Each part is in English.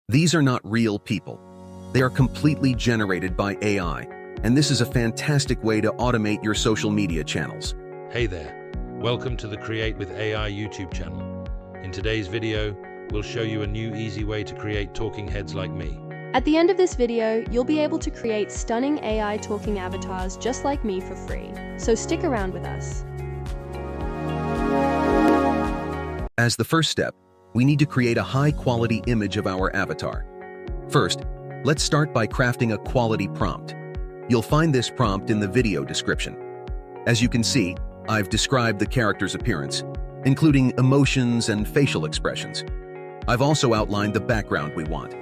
These are not real people. They are completely generated by AI, and this is a fantastic way to automate your social media channels. Hey there, welcome to the Create with AI YouTube channel. In today's video, we'll show you a new easy way to create talking heads like me. At the end of this video, you'll be able to create stunning AI talking avatars just like me for free, so stick around with us. As the first step, we need to create a high-quality image of our avatar. First, let's start by crafting a quality prompt. You'll find this prompt in the video description. As you can see, I've described the character's appearance, including emotions and facial expressions. I've also outlined the background we want.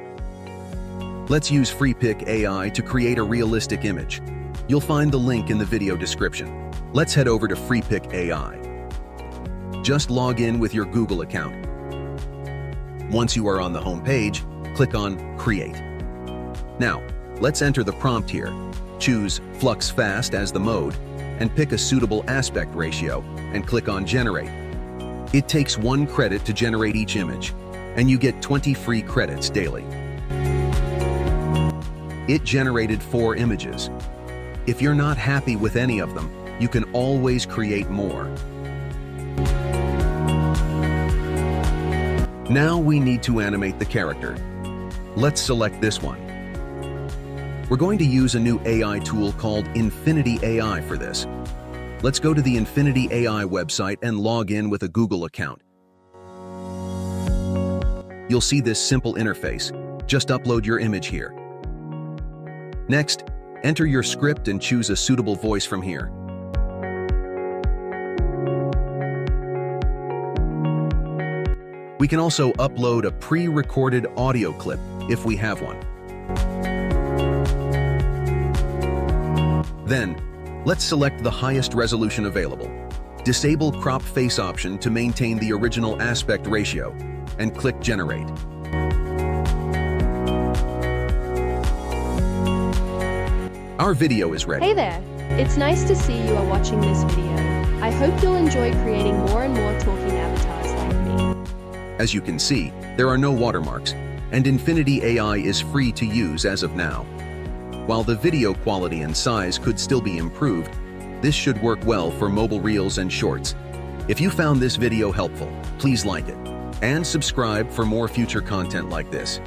Let's use Freepik AI to create a realistic image. You'll find the link in the video description. Let's head over to Freepik AI. Just log in with your Google account. Once you are on the home page, click on Create. Now, let's enter the prompt here. Choose Flux Fast as the mode, and pick a suitable aspect ratio, and click on Generate. It takes 1 credit to generate each image, and you get 20 free credits daily. It generated 4 images. If you're not happy with any of them, you can always create more. Now we need to animate the character. Let's select this one. We're going to use a new AI tool called Infinity AI for this. Let's go to the Infinity AI website and log in with a Google account. You'll see this simple interface. Just upload your image here. Next, enter your script and choose a suitable voice from here. We can also upload a pre-recorded audio clip if we have one. Then, let's select the highest resolution available. Disable crop face option to maintain the original aspect ratio, and click Generate. Our video is ready. Hey there! It's nice to see you are watching this video. I hope you'll enjoy creating more and more talking avatars like me. As you can see, there are no watermarks, and Infinity AI is free to use as of now. While the video quality and size could still be improved, this should work well for mobile reels and shorts. If you found this video helpful, please like it, and subscribe for more future content like this.